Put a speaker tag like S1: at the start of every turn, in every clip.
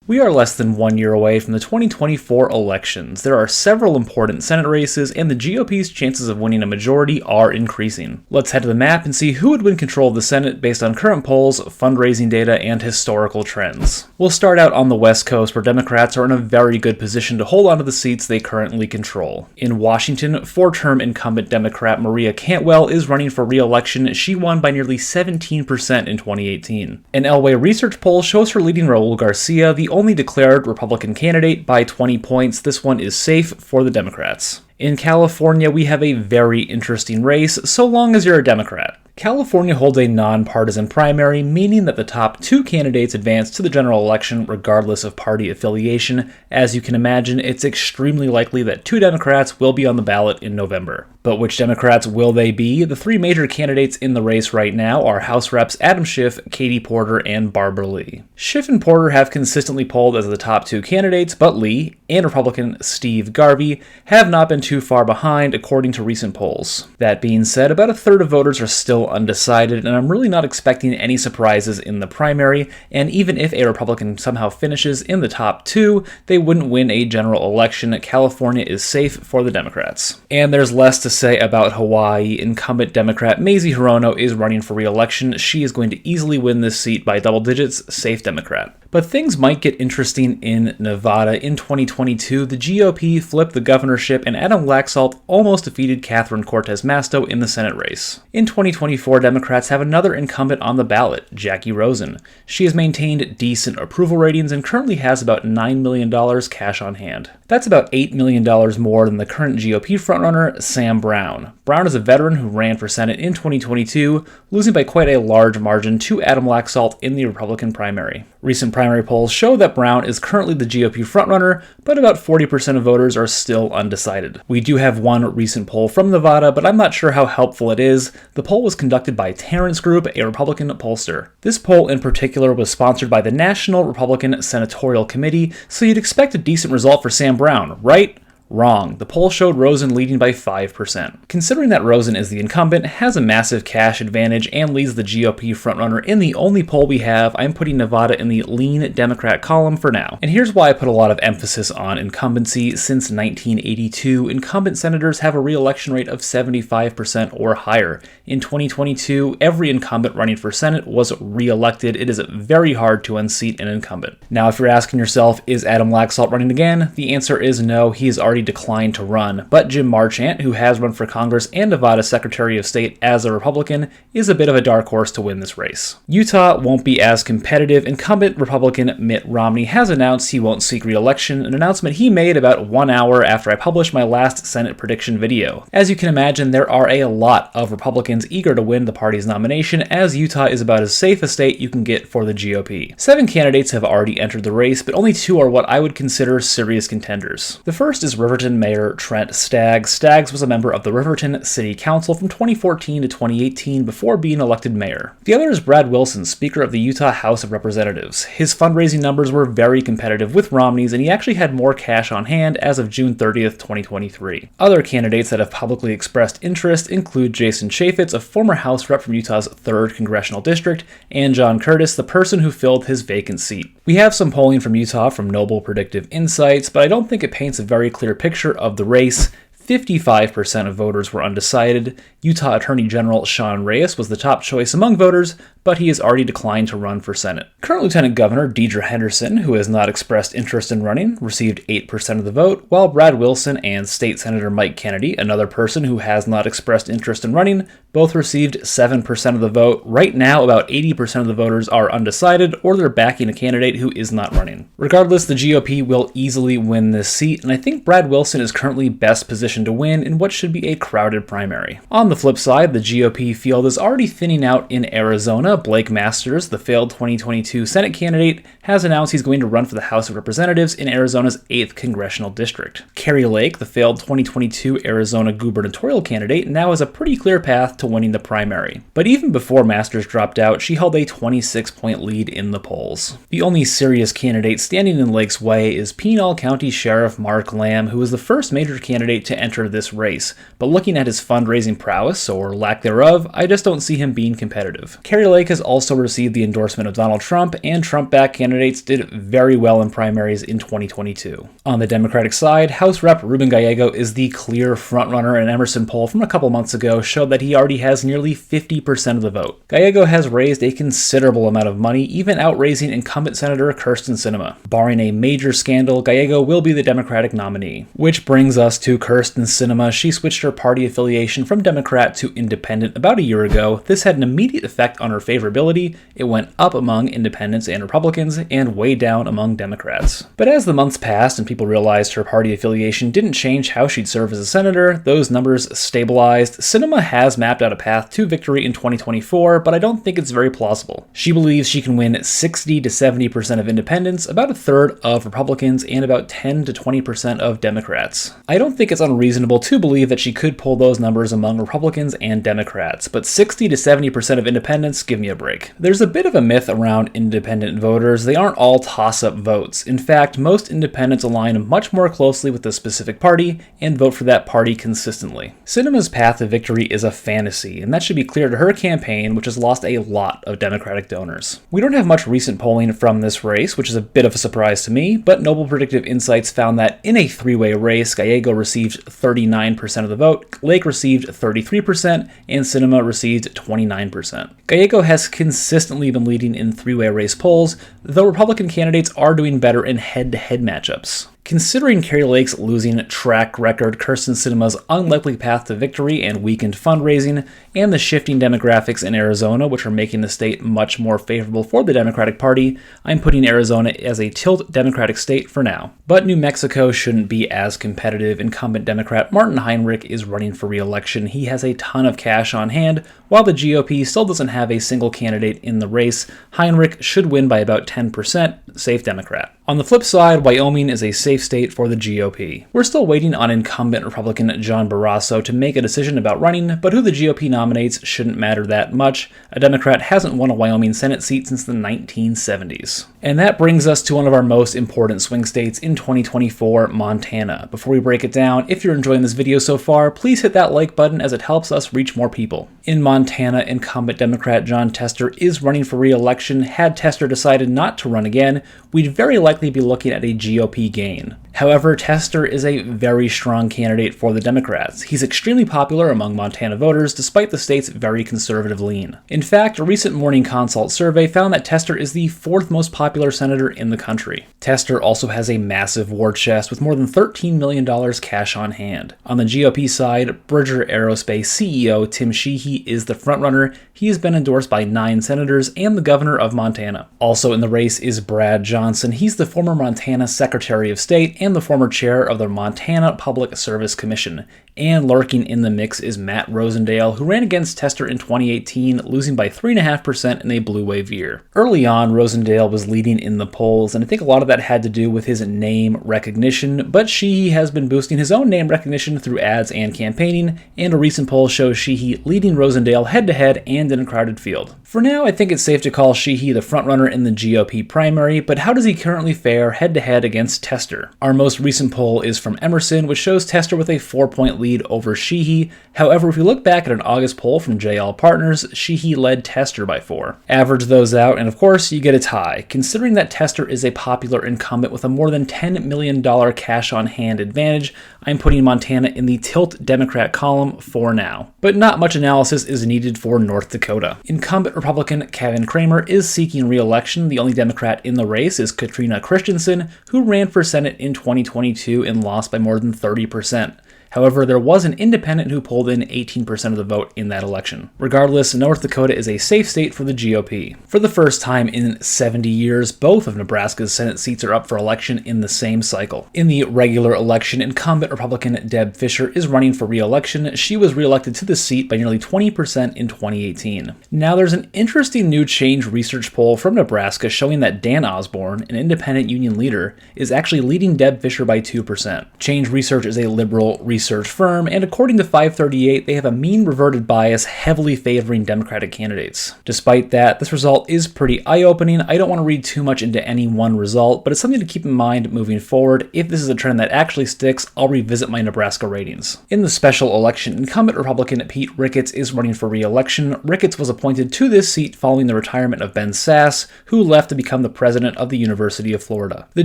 S1: We are less than 1 year away from the 2024 elections. There are several important Senate races, and the GOP's chances of winning a majority are increasing. Let's head to the map and see who would win control of the Senate based on current polls, fundraising data, and historical trends. We'll start out on the West Coast, where Democrats are in a very good position to hold onto the seats they currently control. In Washington, four-term incumbent Democrat Maria Cantwell is running for re-election. She won by nearly 17% in 2018. An Elway research poll shows her leading Raul Garcia, the only declared Republican candidate, by 20 points. This one is safe for the Democrats. In California, we have a very interesting race, so long as you're a Democrat. California holds a nonpartisan primary, meaning that the top two candidates advance to the general election regardless of party affiliation. As you can imagine, it's extremely likely that two Democrats will be on the ballot in November. But which Democrats will they be? The three major candidates in the race right now are House Reps Adam Schiff, Katie Porter, and Barbara Lee. Schiff and Porter have consistently polled as the top two candidates, but Lee and Republican Steve Garvey have not been too far behind according to recent polls. That being said, about a third of voters are still undecided, and I'm really not expecting any surprises in the primary, and even if a Republican somehow finishes in the top two, they wouldn't win a general election. California is safe for the Democrats. And there's less to say about Hawaii. Incumbent Democrat Mazie Hirono is running for re-election. She is going to easily win this seat by double digits, safe Democrat. But things might get interesting in Nevada. In 2022, the GOP flipped the governorship, and Adam Laxalt almost defeated Catherine Cortez Masto in the Senate race. In 2024, Democrats have another incumbent on the ballot, Jackie Rosen. She has maintained decent approval ratings and currently has about $9 million cash on hand. That's about $8 million more than the current GOP frontrunner, Sam Brown. Brown is a veteran who ran for Senate in 2022, losing by quite a large margin to Adam Laxalt in the Republican primary. Recent primary polls show that Brown is currently the GOP frontrunner, but about 40% of voters are still undecided. We do have one recent poll from Nevada, but I'm not sure how helpful it is. The poll was conducted by Terrence Group, a Republican pollster. This poll in particular was sponsored by the National Republican Senatorial Committee, so you'd expect a decent result for Sam Brown, right? Wrong. The poll showed Rosen leading by 5%. Considering that Rosen is the incumbent, has a massive cash advantage, and leads the GOP frontrunner in the only poll we have, I'm putting Nevada in the lean Democrat column for now. And here's why I put a lot of emphasis on incumbency. Since 1982, incumbent senators have a re-election rate of 75% or higher. In 2022, every incumbent running for Senate was re-elected. It is very hard to unseat an incumbent. Now, if you're asking yourself, is Adam Laxalt running again? The answer is no. He is already declined to run, but Jim Marchant, who has run for Congress and Nevada Secretary of State as a Republican, is a bit of a dark horse to win this race. Utah won't be as competitive. Incumbent Republican Mitt Romney has announced he won't seek re-election, an announcement he made about 1 hour after I published my last Senate prediction video. As you can imagine, there are a lot of Republicans eager to win the party's nomination, as Utah is about as safe a state you can get for the GOP. 7 candidates have already entered the race, but only 2 are what I would consider serious contenders. The first is Riverton Mayor Trent Staggs. Staggs was a member of the Riverton City Council from 2014 to 2018 before being elected mayor. The other is Brad Wilson, Speaker of the Utah House of Representatives. His fundraising numbers were very competitive with Romney's, and he actually had more cash on hand as of June 30th, 2023. Other candidates that have publicly expressed interest include Jason Chaffetz, a former House rep from Utah's 3rd Congressional District, and John Curtis, the person who filled his vacant seat. We have some polling from Utah from Noble Predictive Insights, but I don't think it paints a very clear picture of the race. 55% of voters were undecided. Utah Attorney General Sean Reyes was the top choice among voters, but he has already declined to run for Senate. Current Lieutenant Governor Deidre Henderson, who has not expressed interest in running, received 8% of the vote, while Brad Wilson and State Senator Mike Kennedy, another person who has not expressed interest in running, both received 7% of the vote. Right now, about 80% of the voters are undecided, or they're backing a candidate who is not running. Regardless, the GOP will easily win this seat, and I think Brad Wilson is currently best positioned to win in what should be a crowded primary. On the flip side, the GOP field is already thinning out in Arizona. Blake Masters, the failed 2022 Senate candidate, has announced he's going to run for the House of Representatives in Arizona's 8th Congressional District. Kerry Lake, the failed 2022 Arizona gubernatorial candidate, now has a pretty clear path to winning the primary. But even before Masters dropped out, she held a 26-point lead in the polls. The only serious candidate standing in Lake's way is Pinal County Sheriff Mark Lamb, who was the first major candidate to enter this race. But looking at his fundraising prowess, or lack thereof, I just don't see him being competitive. Kerry Lake Lake has also received the endorsement of Donald Trump, and Trump-backed candidates did very well in primaries in 2022. On the Democratic side, House Rep. Ruben Gallego is the clear frontrunner. An Emerson poll from a couple months ago showed that he already has nearly 50% of the vote. Gallego has raised a considerable amount of money, even outraising incumbent Senator Kyrsten Sinema. Barring a major scandal, Gallego will be the Democratic nominee. Which brings us to Kyrsten Sinema. She switched her party affiliation from Democrat to Independent about a year ago. This had an immediate effect on her favorability. It went up among independents and Republicans and way down among Democrats. But as the months passed and people realized her party affiliation didn't change how she'd serve as a senator, those numbers stabilized. Sinema has mapped out a path to victory in 2024, but I don't think it's very plausible. She believes she can win 60 to 70% of independents, about a third of Republicans, and about 10 to 20% of Democrats. I don't think it's unreasonable to believe that she could pull those numbers among Republicans and Democrats, but 60 to 70% of independents, give me a break. There's a bit of a myth around independent voters. They aren't all toss-up votes. In fact, most independents align much more closely with a specific party and vote for that party consistently. Sinema's path to victory is a fantasy, and that should be clear to her campaign, which has lost a lot of Democratic donors. We don't have much recent polling from this race, which is a bit of a surprise to me, but Noble Predictive Insights found that in a three-way race, Gallego received 39% of the vote, Lake received 33%, and Sinema received 29%. Gallego has consistently been leading in three-way race polls, though Republican candidates are doing better in head-to-head matchups. Considering Kari Lake's losing track record, Kyrsten Sinema's unlikely path to victory and weakened fundraising, and the shifting demographics in Arizona, which are making the state much more favorable for the Democratic Party, I'm putting Arizona as a tilt Democratic state for now. But New Mexico shouldn't be as competitive. Incumbent Democrat Martin Heinrich is running for re-election. He has a ton of cash on hand, while the GOP still doesn't have a single candidate in the race. Heinrich should win by about 10%, safe Democrat. On the flip side, Wyoming is a safe state for the GOP. We're still waiting on incumbent Republican John Barrasso to make a decision about running, but who the GOP nominates shouldn't matter that much. A Democrat hasn't won a Wyoming Senate seat since the 1970s. And that brings us to one of our most important swing states in 2024, Montana. Before we break it down, if you're enjoying this video so far, please hit that like button as it helps us reach more people. In Montana, incumbent Democrat Jon Tester is running for re-election. Had Tester decided not to run again, we'd very likely be looking at a GOP gain. However, Tester is a very strong candidate for the Democrats. He's extremely popular among Montana voters, despite the state's very conservative lean. In fact, a recent Morning Consult survey found that Tester is the fourth most popular senator in the country. Tester also has a massive war chest with more than $13 million cash on hand. On the GOP side, Bridger Aerospace CEO Tim Sheehy is the frontrunner. He has been endorsed by 9 senators and the governor of Montana. Also in the race is Brad Johnson. He's the former Montana Secretary of State and the former chair of the Montana Public Service Commission. And lurking in the mix is Matt Rosendale, who ran against Tester in 2018, losing by 3.5% in a blue wave year. Early on, Rosendale was leading in the polls, and I think a lot of that had to do with his name recognition, but Sheehy has been boosting his own name recognition through ads and campaigning, and a recent poll shows Sheehy leading Rosendale head-to-head and in a crowded field. For now, I think it's safe to call Sheehy the frontrunner in the GOP primary, but how does he currently fare head-to-head against Tester? Our most recent poll is from Emerson, which shows Tester with a 4-point lead over Sheehy. However, if we look back at an August poll from JL Partners, Sheehy led Tester by 4. Average those out, and of course, you get a tie. Considering that Tester is a popular incumbent with a more than $10 million cash on hand advantage, I'm putting Montana in the tilt Democrat column for now. But not much analysis is needed for North Dakota. Incumbent Republican Kevin Cramer is seeking re-election. The only Democrat in the race is Katrina Christensen, who ran for Senate in 2022 and lost by more than 30%. However, there was an independent who pulled in 18% of the vote in that election. Regardless, North Dakota is a safe state for the GOP. For the first time in 70 years, both of Nebraska's Senate seats are up for election in the same cycle. In the regular election, incumbent Republican Deb Fischer is running for re-election. She was re-elected to the seat by nearly 20% in 2018. Now, there's an interesting new Change Research poll from Nebraska showing that Dan Osborne, an independent union leader, is actually leading Deb Fischer by 2%. Change Research is a liberal research research firm, and according to 538, they have a mean reverted bias heavily favoring Democratic candidates. Despite that, this result is pretty eye-opening. I don't want to read too much into any one result, but it's something to keep in mind moving forward. If this is a trend that actually sticks, I'll revisit my Nebraska ratings. In the special election, incumbent Republican Pete Ricketts is running for re-election. Ricketts was appointed to this seat following the retirement of Ben Sasse, who left to become the president of the University of Florida. The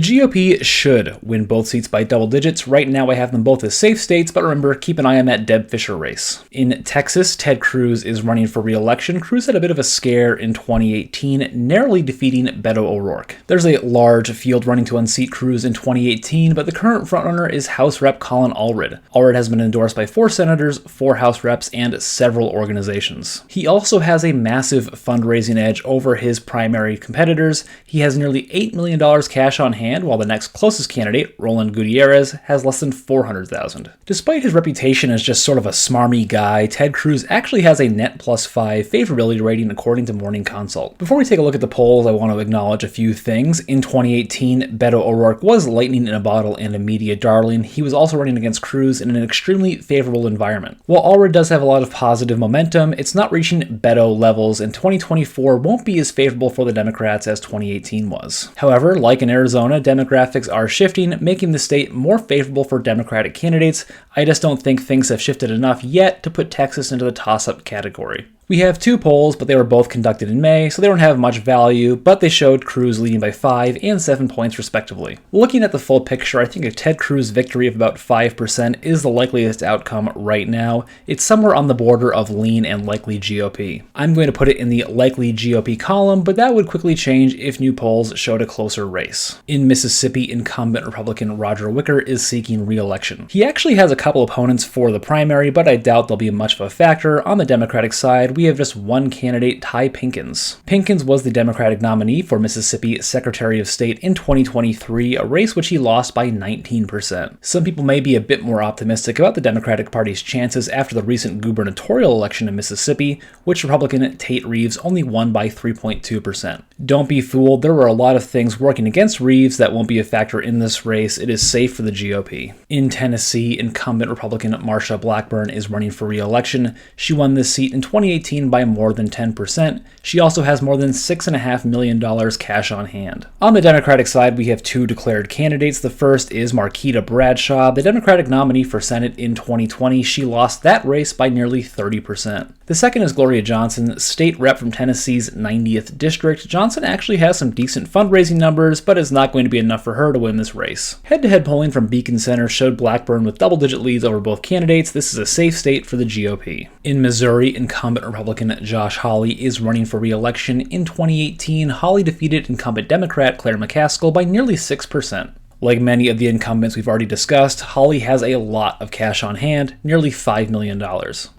S1: GOP should win both seats by double digits. Right now I have them both as safe states, but remember, keep an eye on that Deb Fischer race. In Texas, Ted Cruz is running for re-election. Cruz had a bit of a scare in 2018, narrowly defeating Beto O'Rourke. There's a large field running to unseat Cruz in 2018, but the current frontrunner is House Rep Colin Allred. Allred has been endorsed by 4 senators, 4 House reps, and several organizations. He also has a massive fundraising edge over his primary competitors. He has nearly $8 million cash on hand, while the next closest candidate, Roland Gutierrez, has less than $400,000. Despite his reputation as just sort of a smarmy guy, Ted Cruz actually has a net +5 favorability rating according to Morning Consult. Before we take a look at the polls, I want to acknowledge a few things. In 2018, Beto O'Rourke was lightning in a bottle and a media darling. He was also running against Cruz in an extremely favorable environment. While Allred does have a lot of positive momentum, it's not reaching Beto levels, and 2024 won't be as favorable for the Democrats as 2018 was. However, like in Arizona, demographics are shifting, making the state more favorable for Democratic candidates. I just don't think things have shifted enough yet to put Texas into the toss-up category. We have 2 polls, but they were both conducted in May, so they don't have much value, but they showed Cruz leading by 5 and 7 points respectively. Looking at the full picture, I think a Ted Cruz victory of about 5% is the likeliest outcome right now. It's somewhere on the border of lean and likely GOP. I'm going to put it in the likely GOP column, but that would quickly change if new polls showed a closer race. In Mississippi, incumbent Republican Roger Wicker is seeking re-election. He actually has a couple opponents for the primary, but I doubt they'll be much of a factor. On the Democratic side, we have just one candidate, Ty Pinkins. Pinkins was the Democratic nominee for Mississippi Secretary of State in 2023, a race which he lost by 19%. Some people may be a bit more optimistic about the Democratic Party's chances after the recent gubernatorial election in Mississippi, which Republican Tate Reeves only won by 3.2%. Don't be fooled, there were a lot of things working against Reeves that won't be a factor in this race. It is safe for the GOP. In Tennessee, incumbent Republican Marsha Blackburn is running for re-election. She won this seat in 2018 by more than 10%. She also has more than $6.5 million cash on hand. On the Democratic side, we have 2 declared candidates. The first is Marquita Bradshaw, the Democratic nominee for Senate in 2020. She lost that race by nearly 30%. The second is Gloria Johnson, state rep from Tennessee's 90th district. Johnson actually has some decent fundraising numbers, but it's not going to be enough for her to win this race. Head-to-head polling from Beacon Center showed Blackburn with double-digit leads over both candidates. This is a safe state for the GOP. In Missouri, incumbent Republican Josh Hawley is running for re-election. In 2018, Hawley defeated incumbent Democrat Claire McCaskill by nearly 6%. Like many of the incumbents we've already discussed, Hawley has a lot of cash on hand, nearly $5 million.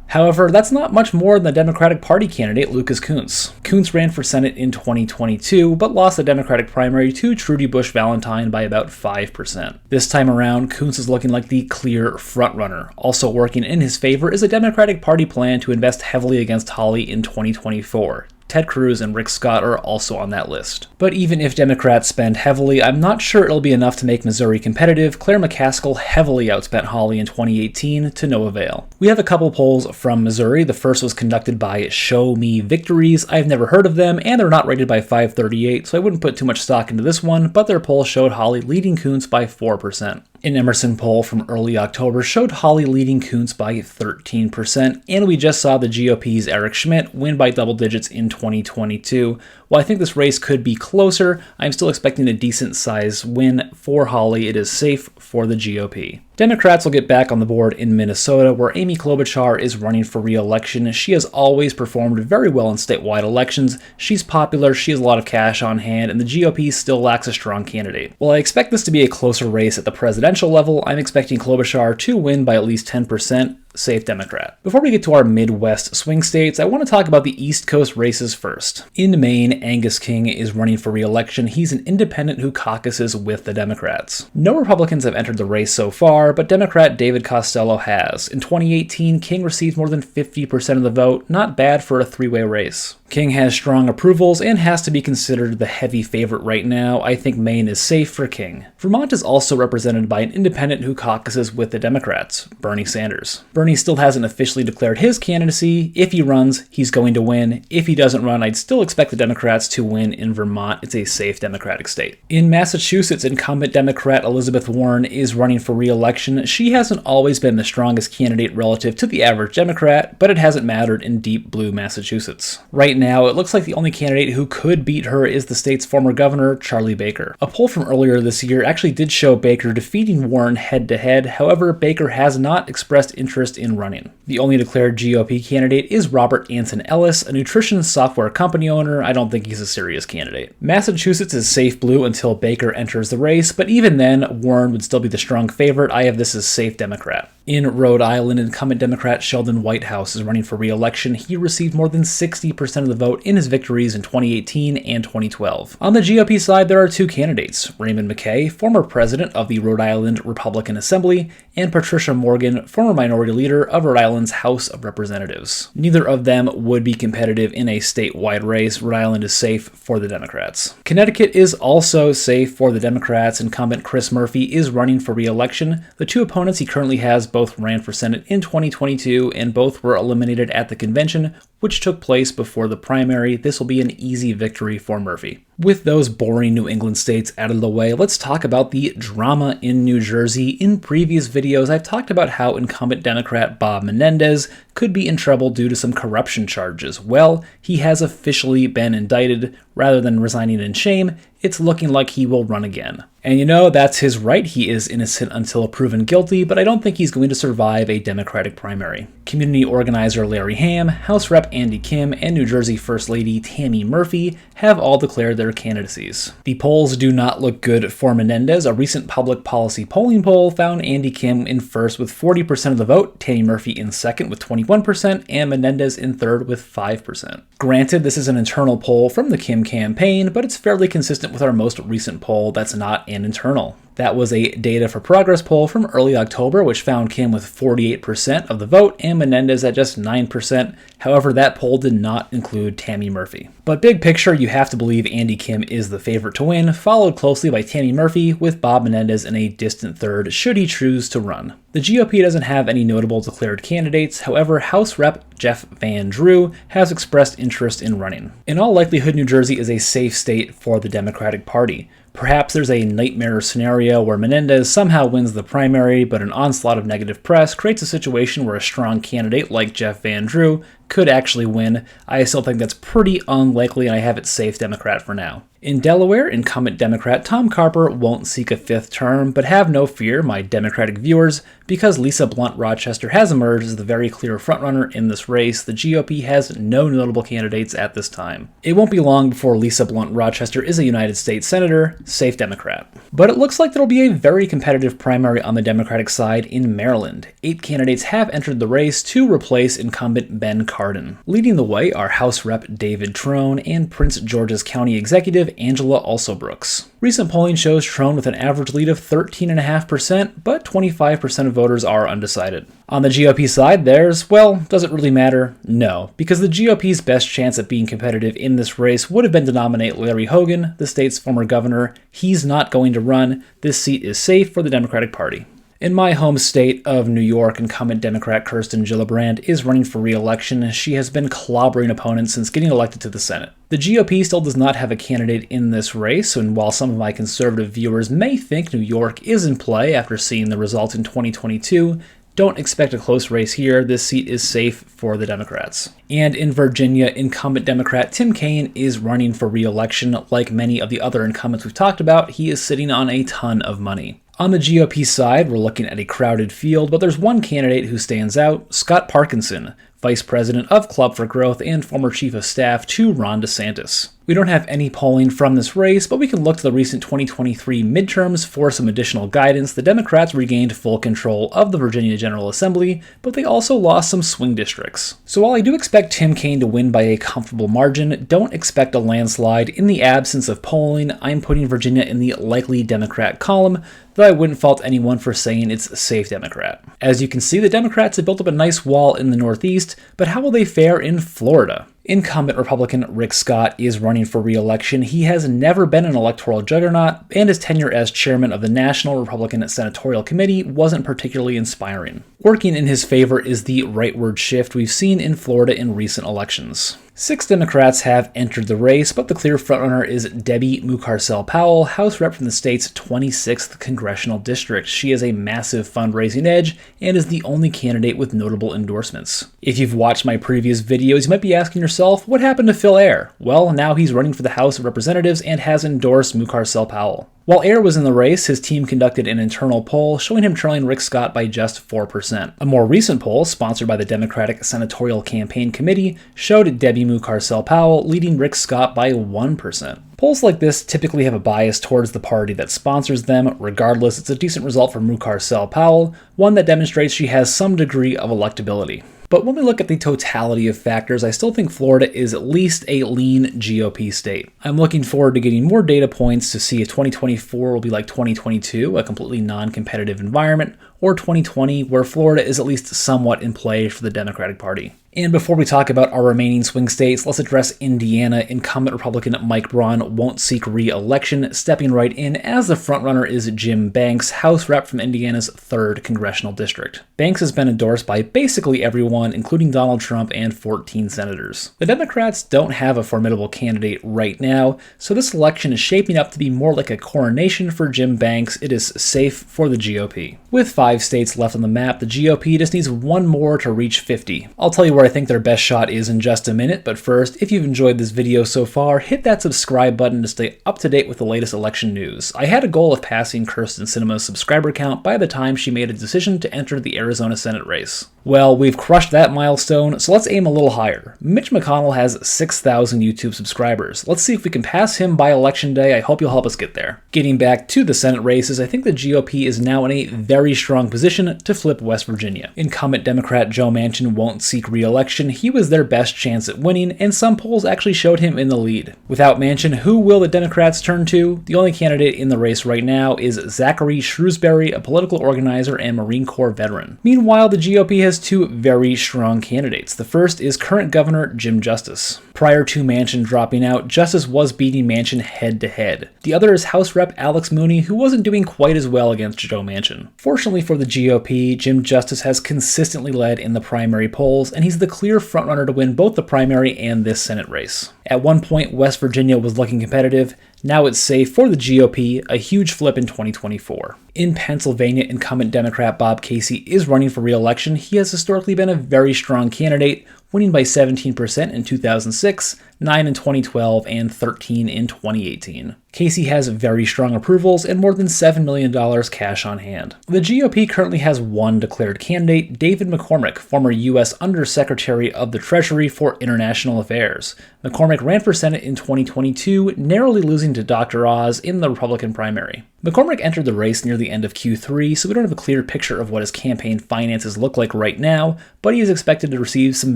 S1: However, that's not much more than the Democratic Party candidate Lucas Kunce. Kunce ran for Senate in 2022, but lost the Democratic primary to Trudy Bush Valentine by about 5%. This time around, Kunce is looking like the clear frontrunner. Also working in his favor is a Democratic Party plan to invest heavily against Hawley in 2024. Ted Cruz and Rick Scott are also on that list. But even if Democrats spend heavily, I'm not sure it'll be enough to make Missouri competitive. Claire McCaskill heavily outspent Hawley in 2018 to no avail. We have a couple polls from Missouri. The first was conducted by Show Me Victories. I've never heard of them, and they're not rated by 538, so I wouldn't put too much stock into this one, but their poll showed Hawley leading Kunce by 4%. An Emerson poll from early October showed Hawley leading Kunce by 13%, and we just saw the GOP's Eric Schmidt win by double digits in 2022. While I think this race could be closer, I'm still expecting a decent size win for Hawley. It is safe for the GOP. Democrats will get back on the board in Minnesota, where Amy Klobuchar is running for re-election. She has always performed very well in statewide elections. She's popular, she has a lot of cash on hand, and the GOP still lacks a strong candidate. While I expect this to be a closer race at the presidential level, I'm expecting Klobuchar to win by at least 10%. safe Democrat. Before we get to our Midwest swing states, I want to talk about the East Coast races first. In Maine, Angus King is running for re-election. He's an independent who caucuses with the Democrats. No Republicans have entered the race so far, but Democrat David Costello has. In 2018, King received more than 50% of the vote, not bad for a three-way race. King has strong approvals and has to be considered the heavy favorite right now. I think Maine is safe for King. Vermont is also represented by an independent who caucuses with the Democrats, Bernie Sanders. Bernie still hasn't officially declared his candidacy. If he runs, he's going to win. If he doesn't run, I'd still expect the Democrats to win in Vermont. It's a safe Democratic state. In Massachusetts, incumbent Democrat Elizabeth Warren is running for re-election. She hasn't always been the strongest candidate relative to the average Democrat, but it hasn't mattered in deep blue Massachusetts. Right now, it looks like the only candidate who could beat her is the state's former governor, Charlie Baker. A poll from earlier this year actually did show Baker defeating Warren head-to-head. However, Baker has not expressed interest in running. The only declared GOP candidate is Robert Anton Ellis, a nutrition software company owner. I don't think he's a serious candidate. Massachusetts is safe blue until Baker enters the race, but even then, Warren would still be the strong favorite. I have this as safe Democrat. In Rhode Island, incumbent Democrat Sheldon Whitehouse is running for re-election. He received more than 60% of the vote in his victories in 2018 and 2012. On the GOP side, there are two candidates, Raymond McKay, former president of the Rhode Island Republican Assembly, and Patricia Morgan, former minority leader of Rhode Island's House of Representatives. Neither of them would be competitive in a statewide race. Rhode Island is safe for the Democrats. Connecticut is also safe for the Democrats. Incumbent Chris Murphy is running for re-election. The two opponents he currently has both ran for Senate in 2022, and both were eliminated at the convention, which took place before the primary. This will be an easy victory for Murphy. With those boring New England states out of the way, let's talk about the drama in New Jersey. In previous videos, I've talked about how incumbent Democrat Bob Menendez could be in trouble due to some corruption charges. Well, he has officially been indicted. Rather than resigning in shame, it's looking like he will run again. And you know, that's his right. He is innocent until proven guilty, but I don't think he's going to survive a Democratic primary. Community organizer Larry Hamm, House Rep Andy Kim, and New Jersey First Lady Tammy Murphy have all declared their candidacies. The polls do not look good for Menendez. A recent public policy polling poll found Andy Kim in first with 40% of the vote, Tammy Murphy in second with 21%, and Menendez in third with 5%. Granted, this is an internal poll from the Kim campaign, but it's fairly consistent with our most recent poll that's not an internal. That was a Data for Progress poll from early October, which found Kim with 48% of the vote and Menendez at just 9%. However, that poll did not include Tammy Murphy. But big picture, you have to believe Andy Kim is the favorite to win, followed closely by Tammy Murphy, with Bob Menendez in a distant third should he choose to run. The GOP doesn't have any notable declared candidates. However, House Rep Jeff Van Drew has expressed interest in running. In all likelihood, New Jersey is a safe state for the Democratic Party. Perhaps there's a nightmare scenario where Menendez somehow wins the primary, but an onslaught of negative press creates a situation where a strong candidate like Jeff Van Drew could actually win. I still think that's pretty unlikely, and I have it safe Democrat for now. In Delaware, incumbent Democrat Tom Carper won't seek a fifth term, but have no fear, my Democratic viewers, because Lisa Blunt Rochester has emerged as the very clear frontrunner in this race. The GOP has no notable candidates at this time. It won't be long before Lisa Blunt Rochester is a United States Senator, safe Democrat. But it looks like there'll be a very competitive primary on the Democratic side in Maryland. 8 candidates have entered the race to replace incumbent Ben Cardin. Leading the way are House Rep David Trone and Prince George's County Executive Angela Alsobrooks. Recent polling shows Trone with an average lead of 13.5%, but 25% of voters are undecided. On the GOP side, does it really matter? No, because the GOP's best chance at being competitive in this race would have been to nominate Larry Hogan, the state's former governor. He's not going to run. This seat is safe for the Democratic Party. In my home state of New York, incumbent Democrat Kirsten Gillibrand is running for re-election. She has been clobbering opponents since getting elected to the Senate. The GOP still does not have a candidate in this race, and while some of my conservative viewers may think New York is in play after seeing the result in 2022, don't expect a close race here. This seat is safe for the Democrats. And in Virginia, incumbent Democrat Tim Kaine is running for re-election. Like many of the other incumbents we've talked about, he is sitting on a ton of money. On the GOP side, we're looking at a crowded field, but there's one candidate who stands out, Scott Parkinson, Vice President of Club for Growth and former Chief of Staff to Ron DeSantis. We don't have any polling from this race, but we can look to the recent 2023 midterms for some additional guidance. The Democrats regained full control of the Virginia General Assembly, but they also lost some swing districts. So while I do expect Tim Kaine to win by a comfortable margin, don't expect a landslide. In the absence of polling, I'm putting Virginia in the likely Democrat column, though I wouldn't fault anyone for saying it's a safe Democrat. As you can see, the Democrats have built up a nice wall in the Northeast, but how will they fare in Florida? Incumbent Republican Rick Scott is running for re-election. He has never been an electoral juggernaut, and his tenure as chairman of the National Republican Senatorial Committee wasn't particularly inspiring. Working in his favor is the rightward shift we've seen in Florida in recent elections. 6 Democrats have entered the race, but the clear frontrunner is Debbie Mucarsel-Powell, House Rep from the state's 26th Congressional District. She has a massive fundraising edge and is the only candidate with notable endorsements. If you've watched my previous videos, you might be asking yourself, what happened to Phil Eyre? Well, now he's running for the House of Representatives and has endorsed Mucarsel-Powell. While Eyre was in the race, his team conducted an internal poll showing him trailing Rick Scott by just 4%. A more recent poll, sponsored by the Democratic Senatorial Campaign Committee, showed Debbie Mucarsel-Powell leading Rick Scott by 1%. Polls like this typically have a bias towards the party that sponsors them. Regardless, it's a decent result for Mucarsel-Powell, one that demonstrates she has some degree of electability. But when we look at the totality of factors, I still think Florida is at least a lean GOP state. I'm looking forward to getting more data points to see if 2024 will be like 2022, a completely non-competitive environment, or 2020, where Florida is at least somewhat in play for the Democratic Party. And before we talk about our remaining swing states, let's address Indiana. Incumbent Republican Mike Braun won't seek re-election. Stepping right in as the frontrunner is Jim Banks, House Rep from Indiana's 3rd Congressional District. Banks has been endorsed by basically everyone, including Donald Trump and 14 senators. The Democrats don't have a formidable candidate right now, so this election is shaping up to be more like a coronation for Jim Banks. It is safe for the GOP. With 5 states left on the map, the GOP just needs one more to reach 50. I'll tell you where I think their best shot is in just a minute, but first, if you've enjoyed this video so far, hit that subscribe button to stay up to date with the latest election news. I had a goal of passing Kirsten Sinema's subscriber count by the time she made a decision to enter the Arizona Senate race. Well, we've crushed that milestone, so let's aim a little higher. Mitch McConnell has 6,000 YouTube subscribers. Let's see if we can pass him by election day. I hope you'll help us get there. Getting back to the Senate races, I think the GOP is now in a very strong position to flip West Virginia. Incumbent Democrat Joe Manchin won't seek re-election. He was their best chance at winning, and some polls actually showed him in the lead. Without Manchin, who will the Democrats turn to? The only candidate in the race right now is Zachary Shrewsbury, a political organizer and Marine Corps veteran. Meanwhile, the GOP has 2 very strong candidates. The first is current Governor Jim Justice. Prior to Manchin dropping out, Justice was beating Manchin head-to-head. The other is House Rep Alex Mooney, who wasn't doing quite as well against Joe Manchin. Fortunately for the GOP, Jim Justice has consistently led in the primary polls, and he's the clear frontrunner to win both the primary and this Senate race. At one point, West Virginia was looking competitive. Now it's safe for the GOP, a huge flip in 2024. In Pennsylvania, incumbent Democrat Bob Casey is running for re-election. He has historically been a very strong candidate, winning by 17% in 2006, 9 in 2012, and 13 in 2018. Casey has very strong approvals and more than $7 million cash on hand. The GOP currently has one declared candidate, David McCormick, former U.S. Undersecretary of the Treasury for International Affairs. McCormick ran for Senate in 2022, narrowly losing to Dr. Oz in the Republican primary. McCormick entered the race near the end of Q3, so we don't have a clear picture of what his campaign finances look like right now, but he is expected to receive some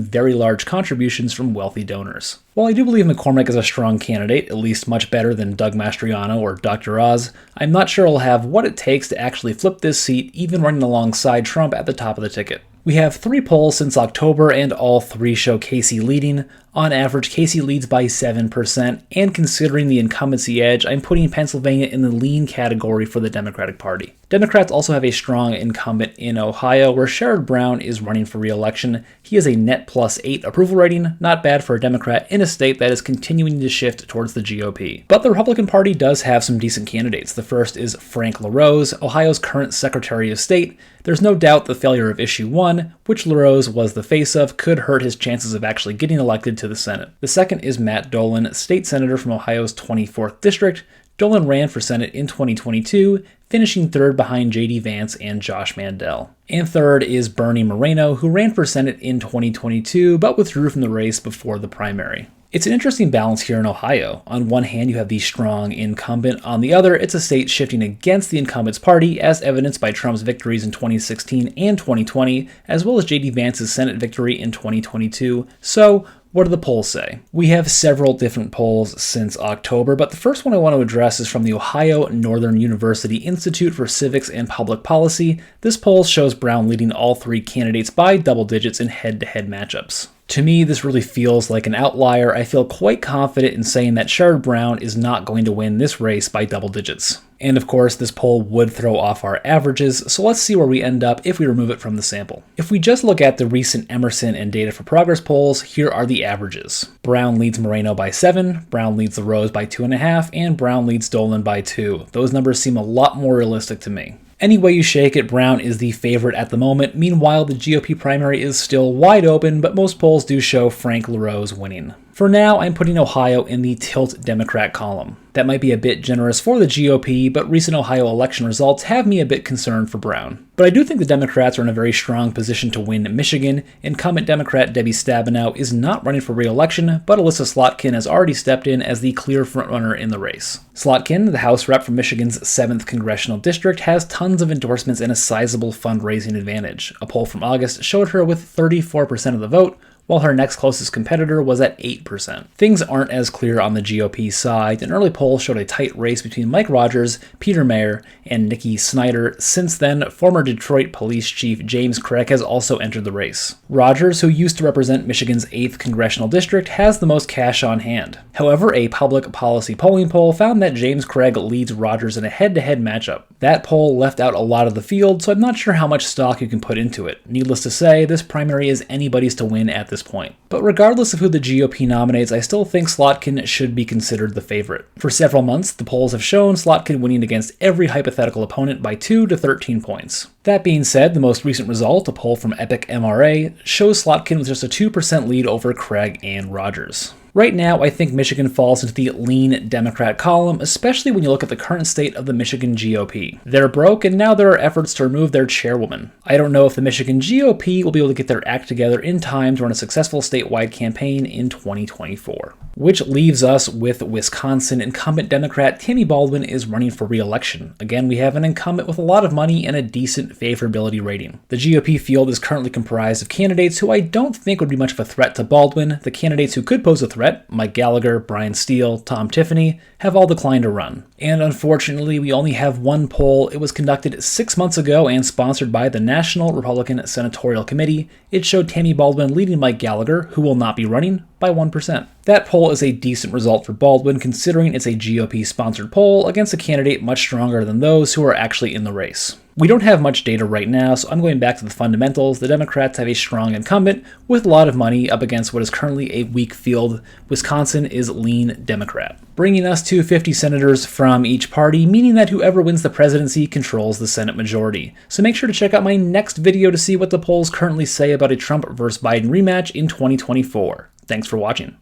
S1: very large contributions from wealthy donors. While I do believe McCormick is a strong candidate, at least much better than Doug Mastriano or Dr. Oz, I'm not sure he'll have what it takes to actually flip this seat, even running alongside Trump at the top of the ticket. We have 3 polls since October, and all 3 show Casey leading. On average, Casey leads by 7%, and considering the incumbency edge, I'm putting Pennsylvania in the lean category for the Democratic Party. Democrats also have a strong incumbent in Ohio, where Sherrod Brown is running for re-election. He has a net +8 approval rating, not bad for a Democrat in a state that is continuing to shift towards the GOP. But the Republican Party does have some decent candidates. The first is Frank LaRose, Ohio's current Secretary of State. There's no doubt the failure of Issue 1, which LaRose was the face of, could hurt his chances of actually getting elected to the Senate. The second is Matt Dolan, state senator from Ohio's 24th district. Dolan ran for Senate in 2022, finishing third behind J.D. Vance and Josh Mandel. And third is Bernie Moreno, who ran for Senate in 2022 but withdrew from the race before the primary. It's an interesting balance here in Ohio. On one hand, you have the strong incumbent. On the other, it's a state shifting against the incumbent's party, as evidenced by Trump's victories in 2016 and 2020, as well as J.D. Vance's Senate victory in 2022. So, what do the polls say? We have several different polls since October, but the first one I want to address is from the Ohio Northern University Institute for Civics and Public Policy. This poll shows Brown leading all three candidates by double digits in head-to-head matchups. To me, this really feels like an outlier. I feel quite confident in saying that Sherrod Brown is not going to win this race by double digits. And of course, this poll would throw off our averages, so let's see where we end up if we remove it from the sample. If we just look at the recent Emerson and Data for Progress polls, here are the averages. Brown leads Moreno by 7, Brown leads LaRose by 2.5, and Brown leads Dolan by 2. Those numbers seem a lot more realistic to me. Any way you shake it, Brown is the favorite at the moment. Meanwhile, the GOP primary is still wide open, but most polls do show Frank LaRose winning. For now, I'm putting Ohio in the tilt Democrat column. That might be a bit generous for the GOP, but recent Ohio election results have me a bit concerned for Brown. But I do think the Democrats are in a very strong position to win Michigan. Incumbent Democrat Debbie Stabenow is not running for re-election, but Alyssa Slotkin has already stepped in as the clear frontrunner in the race. Slotkin, the House rep from Michigan's 7th congressional district, has tons of endorsements and a sizable fundraising advantage. A poll from August showed her with 34% of the vote, while her next closest competitor was at 8%. Things aren't as clear on the GOP side. An early poll showed a tight race between Mike Rogers, Peter Mayer, and Nikki Snyder. Since then, former Detroit Police Chief James Craig has also entered the race. Rogers, who used to represent Michigan's 8th congressional district, has the most cash on hand. However, a public policy polling poll found that James Craig leads Rogers in a head-to-head matchup. That poll left out a lot of the field, so I'm not sure how much stock you can put into it. Needless to say, this primary is anybody's to win at this point. But regardless of who the GOP nominates, I still think Slotkin should be considered the favorite. For several months, the polls have shown Slotkin winning against every hypothetical opponent by 2 to 13 points. That being said, the most recent result, a poll from Epic MRA, shows Slotkin with just a 2% lead over Craig and Rogers. Right now, I think Michigan falls into the lean Democrat column, especially when you look at the current state of the Michigan GOP. They're broke, and now there are efforts to remove their chairwoman. I don't know if the Michigan GOP will be able to get their act together in time to run a successful statewide campaign in 2024. Which leaves us with Wisconsin. Incumbent Democrat Tammy Baldwin is running for re-election. Again, we have an incumbent with a lot of money and a decent favorability rating. The GOP field is currently comprised of candidates who I don't think would be much of a threat to Baldwin. The candidates who could pose a threat, Mike Gallagher, Brian Steele, Tom Tiffany, have all declined to run. And unfortunately, we only have one poll. It was conducted 6 months ago and sponsored by the National Republican Senatorial Committee. It showed Tammy Baldwin leading Mike Gallagher, who will not be running, by 1%. That poll is a decent result for Baldwin considering it's a GOP-sponsored poll against a candidate much stronger than those who are actually in the race. We don't have much data right now, so I'm going back to the fundamentals. The Democrats have a strong incumbent with a lot of money up against what is currently a weak field. Wisconsin is lean Democrat, bringing us to 50 senators from each party, meaning that whoever wins the presidency controls the Senate majority. So make sure to check out my next video to see what the polls currently say about a Trump versus Biden rematch in 2024. Thanks for watching.